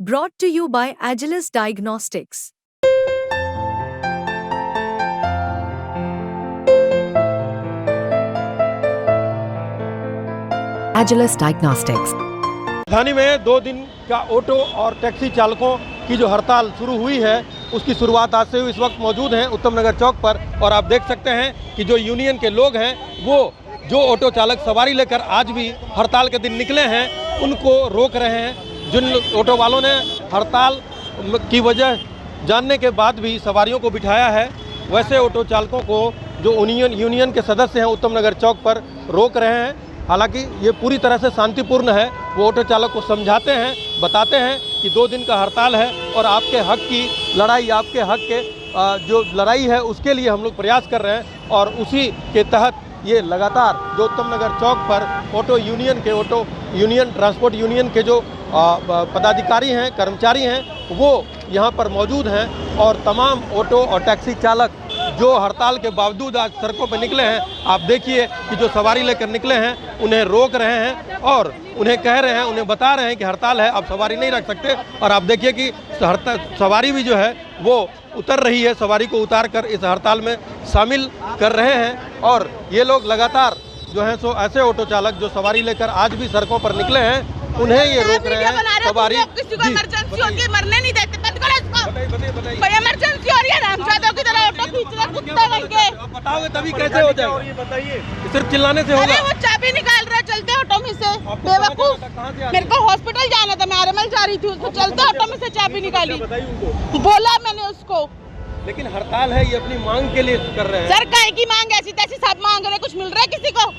Brought to you by Agilus Diagnostics. Agilus Diagnostics. राजधानी में 2 दिन का ऑटो और टैक्सी चालकों की जो हड़ताल शुरू हुई है उसकी शुरुआत आज से हुई। इस वक्त मौजूद हैं उत्तम नगर चौक पर और आप देख सकते हैं कि जो यूनियन के लोग हैं वो जो ऑटो चालक सवारी लेकर आज भी हड़ताल के दिन निकले हैं उनको रोक रहे हैं। जिन ऑटो वालों ने हड़ताल की वजह जानने के बाद भी सवारियों को बिठाया है, वैसे ऑटो चालकों को जो यूनियन के सदस्य हैं उत्तम नगर चौक पर रोक रहे हैं। हालांकि ये पूरी तरह से शांतिपूर्ण है। वो ऑटो चालक को समझाते हैं, बताते हैं कि 2 दिन का हड़ताल है और आपके हक की लड़ाई, आपके हक के जो लड़ाई है उसके लिए हम लोग प्रयास कर रहे हैं और उसी के तहत ये लगातार जो उत्तम नगर चौक पर ऑटो यूनियन ट्रांसपोर्ट यूनियन के जो पदाधिकारी हैं, कर्मचारी हैं, वो यहाँ पर मौजूद हैं और तमाम ऑटो और टैक्सी चालक जो हड़ताल के बावजूद आज सड़कों पर निकले हैं, आप देखिए कि जो सवारी लेकर निकले हैं उन्हें रोक रहे हैं और उन्हें कह रहे हैं, उन्हें बता रहे हैं कि हड़ताल है, आप सवारी नहीं रख सकते। और आप देखिए कि सवारी भी जो है वो उतर रही है, सवारी को उतार कर इस हड़ताल में शामिल कर रहे हैं। और ये लोग लगातार जो हैं सो ऐसे ऑटो चालक जो सवारी लेकर आज भी सड़कों पर निकले हैं उन्हें ये रोक रहे हैं। सवारी किसी को इमरजेंसी होती है, मरने नहीं देते। बताइए इमरजेंसी हो रही है, रामजादा की तरह ऑटो खींच रहे कुत्ते करके। बताओगे तभी कैसे हो जाएगा? बताइए, सिर्फ चिल्लाने से होगा? वो चाबी निकाल रहे चलते ऑटो में से, बेवकूफ। मेरे को हॉस्पिटल जाना था, मैं आरएमएल जा रही थी, उसको चलते ऑटो में से चाबी निकाली। बोला मैंने उसको, लेकिन हड़ताल है, ये अपनी मांग के लिए कर रहे हैं। सर काहे की मांग? ऐसी तैसी सब मांग रहे, कुछ मिल रहा है किसी को?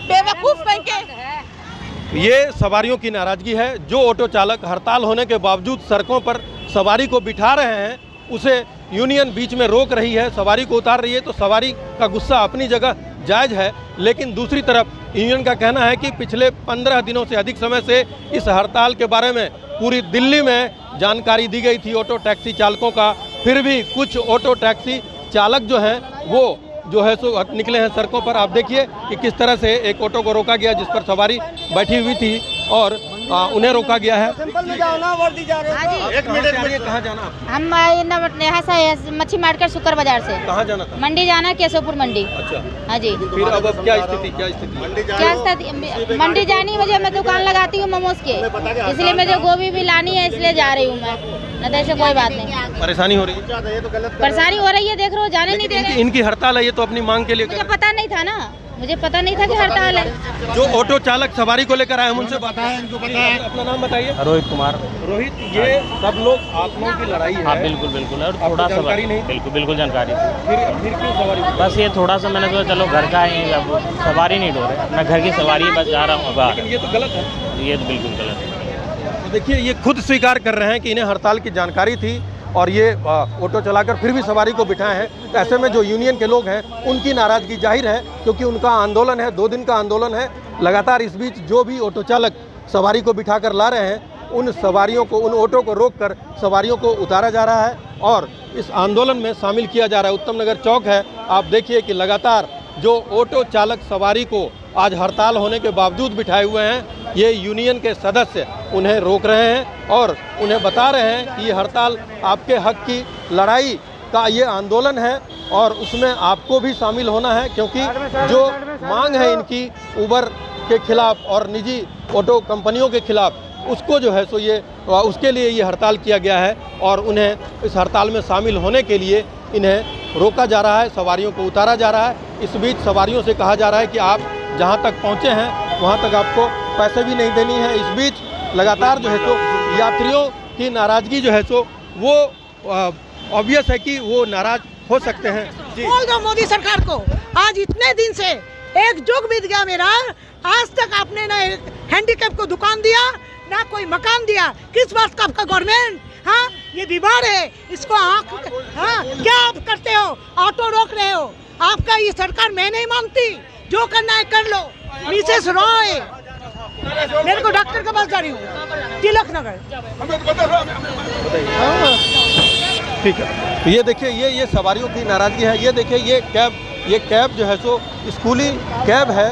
बेवकूफ कहीं के। ये सवारियों की नाराजगी है। जो ऑटो चालक हड़ताल होने के बावजूद सड़कों पर सवारी को बिठा रहे हैं उसे यूनियन बीच में रोक रही है, सवारी को उतार रही है, तो सवारी का गुस्सा अपनी जगह जायज़ है। लेकिन दूसरी तरफ यूनियन का कहना है कि पिछले 15 दिनों से अधिक समय से इस हड़ताल के बारे में पूरी दिल्ली में जानकारी दी गई थी ऑटो टैक्सी चालकों का, फिर भी कुछ ऑटो टैक्सी चालक जो हैं वो जो है सो निकले हैं सड़कों पर। आप देखिए कि किस तरह से एक ऑटो को रोका गया जिस पर सवारी बैठी हुई थी और उन्हें रोका गया है। एक मिनट, कहाँ जाना? हम यहाँ से मच्छी मार्केट शुक्र बाजार से। कहाँ जाना था? मंडी जाना, केशवपुर मंडी। अच्छा, हाँ जी। फिर अब क्या स्थिति? मंडी जानी वजह मैं दुकान लगाती हूँ मोमोज के, इसलिए मुझे गोभी भी लानी है, इसलिए जा रही हूँ मैं, न तो ऐसे कोई बात नहीं। परेशानी हो रही है? परेशानी हो रही है, देख रहे हो, जाने नहीं दे रहे। इनकी हड़ताल है, ये तो अपनी मांग के लिए। मुझे पता नहीं था ना, मुझे पता नहीं था कि हड़ताल है। जो ऑटो चालक सवारी को लेकर आए हम उनसे बात है, इनको पता है। अपना नाम बताइए। रोहित कुमार। रोहित, ये सब लोग आप लोगों की लड़ाई है? हाँ बिल्कुल बिल्कुल, और थोड़ा सा जानकारी नहीं? बिल्कुल जानकारी थी। फिर क्यों सवारी? बस ये थोड़ा सा मैंने सोचा चलो घर का है, अब सवारी नहीं ढो रहे, मैं घर की सवारी बस जा रहा हूँ। लेकिन ये तो गलत है। ये तो बिल्कुल गलत है। तो देखिए, ये खुद स्वीकार कर रहे हैं कि इन्हें हड़ताल की जानकारी थी और ये ऑटो चलाकर फिर भी सवारी को बिठाए हैं। तो ऐसे में जो यूनियन के लोग हैं उनकी नाराज़गी जाहिर है, क्योंकि उनका आंदोलन है, 2 दिन का आंदोलन है लगातार। इस बीच जो भी ऑटो चालक सवारी को बिठाकर ला रहे हैं उन सवारियों को, उन ऑटो को रोककर सवारियों को उतारा जा रहा है और इस आंदोलन में शामिल किया जा रहा है। उत्तम नगर चौक है, आप देखिए कि लगातार जो ऑटो चालक सवारी को आज हड़ताल होने के बावजूद बिठाए हुए हैं, ये यूनियन के सदस्य उन्हें रोक रहे हैं और उन्हें बता रहे हैं कि ये हड़ताल आपके हक की लड़ाई का ये आंदोलन है और उसमें आपको भी शामिल होना है, क्योंकि जो मांग है इनकी उबर के खिलाफ और निजी ऑटो कंपनियों के खिलाफ, उसको जो है सो ये उसके लिए ये हड़ताल किया गया है और उन्हें इस हड़ताल में शामिल होने के लिए इन्हें रोका जा रहा है, सवारियों को उतारा जा रहा है। इस बीच सवारियों से कहा जा रहा है कि आप जहां तक पहुंचे हैं वहां तक आपको पैसे भी नहीं देनी है। इस बीच लगातार जो है सो यात्रियों की नाराज़गी जो है सो वो ऑब्वियस है कि वो नाराज हो सकते हैं। बोल दो मोदी सरकार को, आज इतने दिन से एक जुग बीत गया मेरा, आज तक आपने ना हैंडीकैप को दुकान दिया, ना कोई मकान दिया। किस बात का आपका गवर्नमेंट? हाँ, ये बीमार है, इसको हाँ क्या आप करते हो? ऑटो रोक रहे हो, आपका ये सरकार मैं नहीं मानती, जो करना है कर लो। मिसेस रॉय, मेरे को डॉक्टर के पास जा रही हूँ, तिलक नगर। ठीक है, तो ये देखिए, ये सवारियों की नाराज़गी है। ये देखिए, ये कैब जो है सो स्कूली कैब है,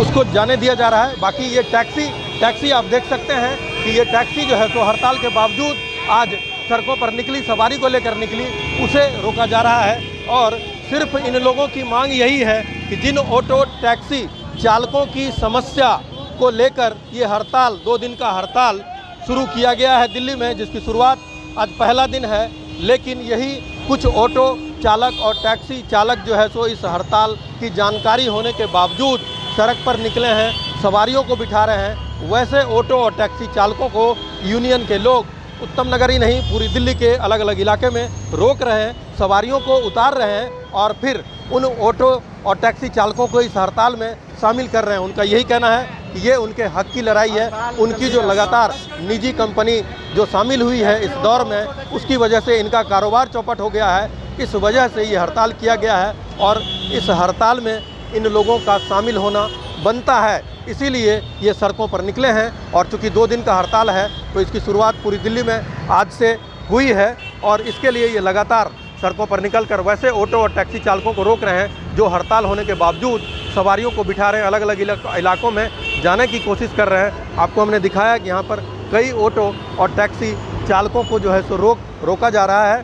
उसको जाने दिया जा रहा है। बाकी ये टैक्सी आप देख सकते हैं कि ये टैक्सी जो है तो हड़ताल के बावजूद आज सड़कों पर निकली, सवारी को लेकर निकली, उसे रोका जा रहा है। और सिर्फ इन लोगों की मांग यही है कि जिन ऑटो टैक्सी चालकों की समस्या को लेकर ये हड़ताल, 2 दिन का हड़ताल शुरू किया गया है दिल्ली में, जिसकी शुरुआत आज पहला दिन है, लेकिन यही कुछ ऑटो चालक और टैक्सी चालक जो है सो इस हड़ताल की जानकारी होने के बावजूद सड़क पर निकले हैं, सवारियों को बिठा रहे हैं। वैसे ऑटो और टैक्सी चालकों को यूनियन के लोग उत्तम नगर ही नहीं पूरी दिल्ली के अलग अलग इलाके में रोक रहे हैं, सवारियों को उतार रहे हैं और फिर उन ऑटो और टैक्सी चालकों को इस हड़ताल में शामिल कर रहे हैं। उनका यही कहना है कि ये उनके हक की लड़ाई है। उनकी जो लगातार निजी कंपनी जो शामिल हुई है इस दौर में, उसकी वजह से इनका कारोबार चौपट हो गया है। इस वजह से ये हड़ताल किया गया है और इस हड़ताल में इन लोगों का शामिल होना बनता है, इसीलिए ये सड़कों पर निकले हैं। और चूँकि 2 दिन का हड़ताल है तो इसकी शुरुआत पूरी दिल्ली में आज से हुई है और इसके लिए ये लगातार सड़कों पर निकलकर वैसे ऑटो और टैक्सी चालकों को रोक रहे हैं जो हड़ताल होने के बावजूद सवारियों को बिठा रहे हैं, अलग अलग इलाकों में जाने की कोशिश कर रहे हैं। आपको हमने दिखाया कि यहाँ पर कई ऑटो और टैक्सी चालकों को जो है सो रोका जा रहा है।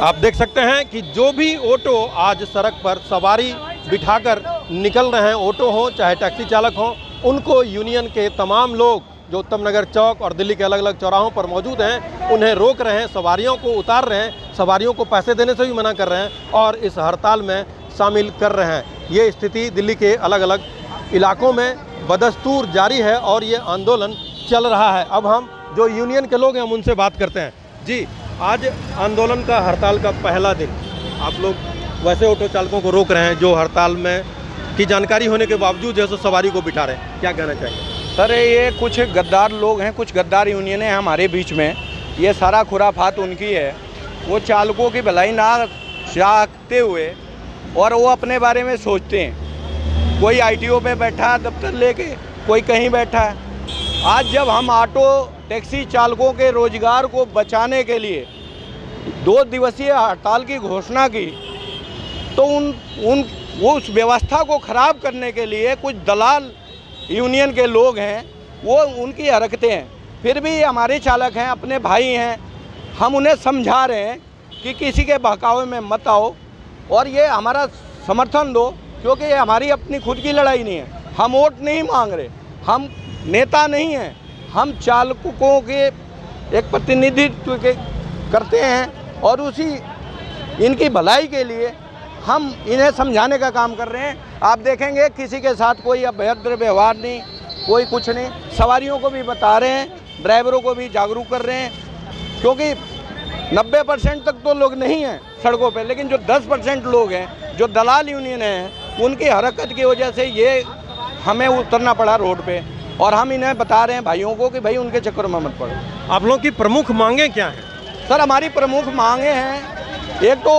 आप देख सकते हैं कि जो भी ऑटो आज सड़क पर सवारी बिठाकर निकल रहे हैं, ऑटो हो चाहे टैक्सी चालक हो, उनको यूनियन के तमाम लोग जो उत्तम नगर चौक और दिल्ली के अलग अलग चौराहों पर मौजूद हैं उन्हें रोक रहे हैं, सवारियों को उतार रहे हैं, सवारियों को पैसे देने से भी मना कर रहे हैं और इस हड़ताल में शामिल कर रहे हैं। ये स्थिति दिल्ली के अलग अलग इलाकों में बदस्तूर जारी है और ये आंदोलन चल रहा है। अब हम जो यूनियन के लोग हैं हम उनसे बात करते हैं। जी, आज आंदोलन का हड़ताल का पहला दिन, आप लोग वैसे ऑटो चालकों को रोक रहे हैं जो हड़ताल में की जानकारी होने के बावजूद जैसे सवारी को बिठा रहे हैं, क्या कहना चाहिए? सर, ये कुछ गद्दार लोग हैं, कुछ गद्दार यूनियनें हैं हमारे बीच में। ये सारा खुराफात उनकी है। वो चालकों की भलाई ना चाहते हुए और वो अपने बारे में सोचते हैं। कोई आईटीओ पे बैठा है दफ्तर लेके, कोई कहीं बैठा है। आज जब हम ऑटो टैक्सी चालकों के रोजगार को बचाने के लिए 2 दिवसीय हड़ताल की घोषणा की तो वो उस व्यवस्था को ख़राब करने के लिए कुछ दलाल यूनियन के लोग हैं, वो उनकी हरकतें हैं। फिर भी हमारे चालक हैं, अपने भाई हैं, हम उन्हें समझा रहे हैं कि किसी के बहकावे में मत आओ और ये हमारा समर्थन दो, क्योंकि ये हमारी अपनी खुद की लड़ाई नहीं है। हम वोट नहीं मांग रहे, हम नेता नहीं हैं, हम चालकों के एक प्रतिनिधित्व के करते हैं और उसी इनकी भलाई के लिए हम इन्हें समझाने का काम कर रहे हैं। आप देखेंगे किसी के साथ कोई अभद्र व्यवहार नहीं, कोई कुछ नहीं। सवारियों को भी बता रहे हैं, ड्राइवरों को भी जागरूक कर रहे हैं, क्योंकि 90% तक तो लोग नहीं हैं सड़कों पे, लेकिन जो 10% लोग हैं जो दलाल यूनियन हैं, उनकी हरकत की वजह से ये हमें उतरना पड़ा रोड पे। और हम इन्हें बता रहे हैं भाइयों को कि भाई उनके चक्कर में मत पड़ो। आप लोगों की प्रमुख मांगें क्या हैं? सर, हमारी प्रमुख मांगें हैं, एक तो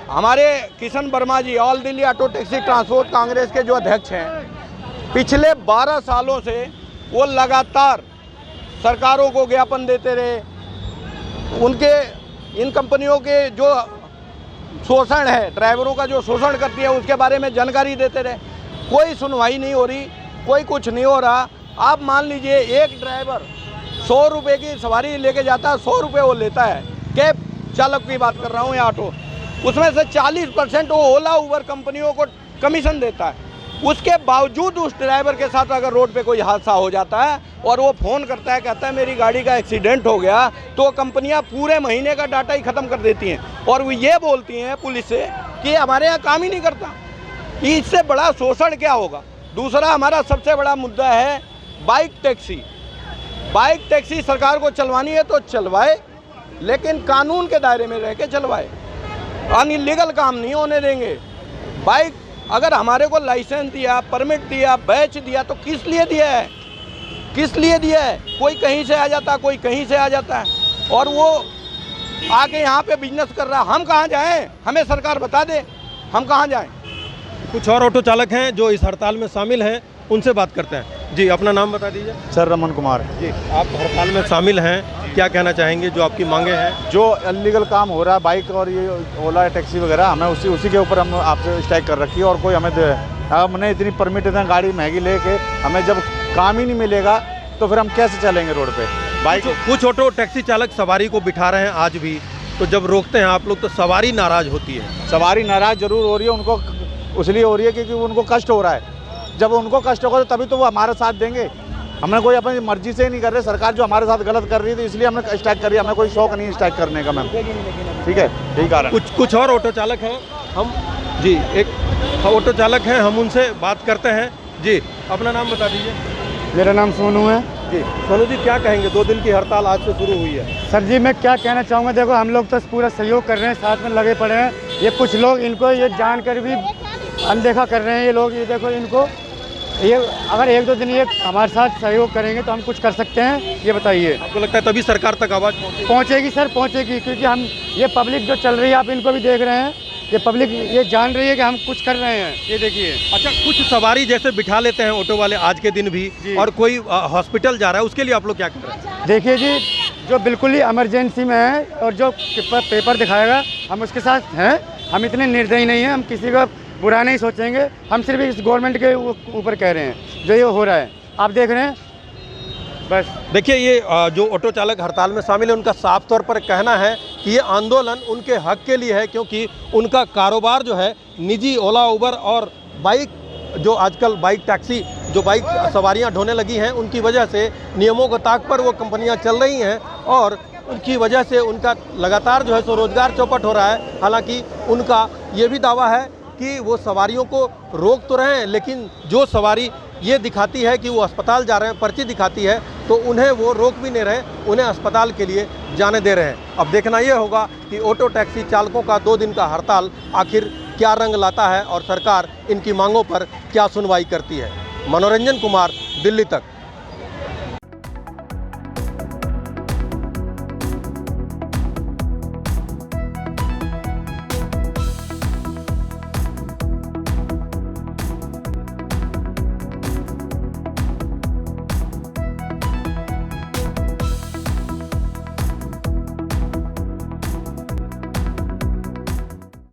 हमारे Kishan Verma ji all Delhi auto taxi transport Congress के जो अध्यक्ष हैं, पिछले 12 सालों से वो लगातार सरकारों को ज्ञापन देते रहे। उनके इन कंपनियों के जो शोषण है, ड्राइवरों का जो शोषण करती है, उसके बारे में जानकारी देते रहे। कोई सुनवाई नहीं हो रही, कोई कुछ नहीं हो रहा। आप मान लीजिए एक ड्राइवर 100 रुपये की सवारी लेके जाता है, 100 रुपये वो लेता है। कैब चालक की बात कर रहा हूँ या ऑटो, उसमें से 40% वो ओला उबर कंपनियों को कमीशन देता है। उसके बावजूद उस ड्राइवर के साथ अगर रोड पे कोई हादसा हो जाता है और वो फ़ोन करता है, कहता है मेरी गाड़ी का एक्सीडेंट हो गया, तो कंपनियां पूरे महीने का डाटा ही ख़त्म कर देती हैं और वो ये बोलती हैं पुलिस से कि हमारे यहाँ काम ही नहीं करता। इससे बड़ा शोषण क्या होगा? दूसरा हमारा सबसे बड़ा मुद्दा है बाइक टैक्सी। बाइक टैक्सी सरकार को चलवानी है तो चलवाए, लेकिन कानून के दायरे में रह के चलवाए, अनलीगल काम नहीं होने देंगे। बाइक अगर हमारे को लाइसेंस दिया, परमिट दिया, बैच दिया, तो किस लिए दिया है? किस लिए दिया है? कोई कहीं से आ जाता है, कोई कहीं से आ जाता है और वो आके यहाँ पे बिजनेस कर रहा है। हम कहाँ जाएं? हमें सरकार बता दे, हम कहाँ जाएं? कुछ और ऑटो चालक हैं जो इस हड़ताल में शामिल हैं, उनसे बात करते हैं। जी, अपना नाम बता दीजिए। सर, रमन कुमार। जी, आप हड़ताल में शामिल हैं, क्या कहना चाहेंगे? जो आपकी मांगे हैं, जो इलीगल काम हो रहा है बाइक और ये ओला टैक्सी वगैरह, हमें उसी के ऊपर हम आपसे स्ट्राइक कर रखी है। और कोई हमने इतनी परमिट, इतना गाड़ी महंगी लेके हमें जब काम ही नहीं मिलेगा तो फिर हम कैसे चलेंगे रोड पे? बाइक कुछ ऑटो टैक्सी चालक सवारी को बिठा रहे हैं आज भी, तो जब रोकते हैं आप लोग तो सवारी नाराज होती है। सवारी नाराज जरूर हो रही है, उनको इसलिए हो रही है क्योंकि उनको कष्ट हो रहा है। जब उनको कष्ट होगा तो तभी तो वो हमारा साथ देंगे। हमने कोई अपनी मर्जी से नहीं कर रहे, सरकार जो हमारे साथ गलत कर रही थी इसलिए हमने स्ट्राइक करी। हमें कोई शौक नहीं स्ट्राइक करने का मैम, ठीक है, यही कारण। कुछ और ऑटो चालक हैं हम जी, एक ऑटो चालक हैं, हम उनसे बात करते हैं जी। अपना नाम बता दीजिए। मेरा नाम सोनू है जी। सोनू जी, क्या कहेंगे? 2 दिन की हड़ताल आज से शुरू हुई है। सर जी, मैं क्या कहना चाहूँगा, देखो हम लोग तो पूरा सहयोग कर रहे हैं, साथ में लगे पड़े हैं। ये कुछ लोग इनको ये जानकर भी अनदेखा कर रहे हैं। ये लोग, ये देखो इनको, ये अगर 1-2 दिन ये हमारे साथ सहयोग करेंगे तो हम कुछ कर सकते हैं। ये बताइए, आपको लगता है तभी सरकार तक आवाज़ पहुँचेगी? सर पहुँचेगी, क्योंकि हम ये पब्लिक जो चल रही है, आप इनको भी देख रहे हैं, ये पब्लिक ये जान रही है कि हम कुछ कर रहे हैं। ये देखिए। अच्छा, कुछ सवारी जैसे बिठा लेते हैं ऑटो वाले आज के दिन भी, और कोई हॉस्पिटल जा रहा है, उसके लिए आप लोग क्या कर रहे हैं? देखिए जी, जो बिल्कुल ही इमरजेंसी में है और जो पेपर दिखाएगा, हम उसके साथ हैं। हम इतने निर्दयी नहीं हैं, हम किसी का बुरा नहीं सोचेंगे। हम सिर्फ इस गवर्नमेंट के ऊपर कह रहे हैं जो ये हो रहा है, आप देख रहे हैं। बस देखिए, ये जो ऑटो चालक हड़ताल में शामिल है, उनका साफ तौर पर कहना है कि ये आंदोलन उनके हक के लिए है, क्योंकि उनका कारोबार जो है निजी ओला उबर और बाइक, जो आजकल बाइक टैक्सी, जो बाइक सवारियां ढोने लगी हैं, उनकी वजह से नियमों के ताक पर वो कंपनियां चल रही हैं, और उनकी वजह से उनका लगातार जो है सो रोजगार चौपट हो रहा है। हालांकि उनका ये भी दावा है कि वो सवारियों को रोक तो रहे हैं, लेकिन जो सवारी ये दिखाती है कि वो अस्पताल जा रहे हैं, पर्ची दिखाती है, तो उन्हें वो रोक भी नहीं रहे, उन्हें अस्पताल के लिए जाने दे रहे हैं। अब देखना ये होगा कि ऑटो टैक्सी चालकों का 2 दिन का हड़ताल आखिर क्या रंग लाता है और सरकार इनकी मांगों पर क्या सुनवाई करती है। मनोरंजन कुमार, दिल्ली तक।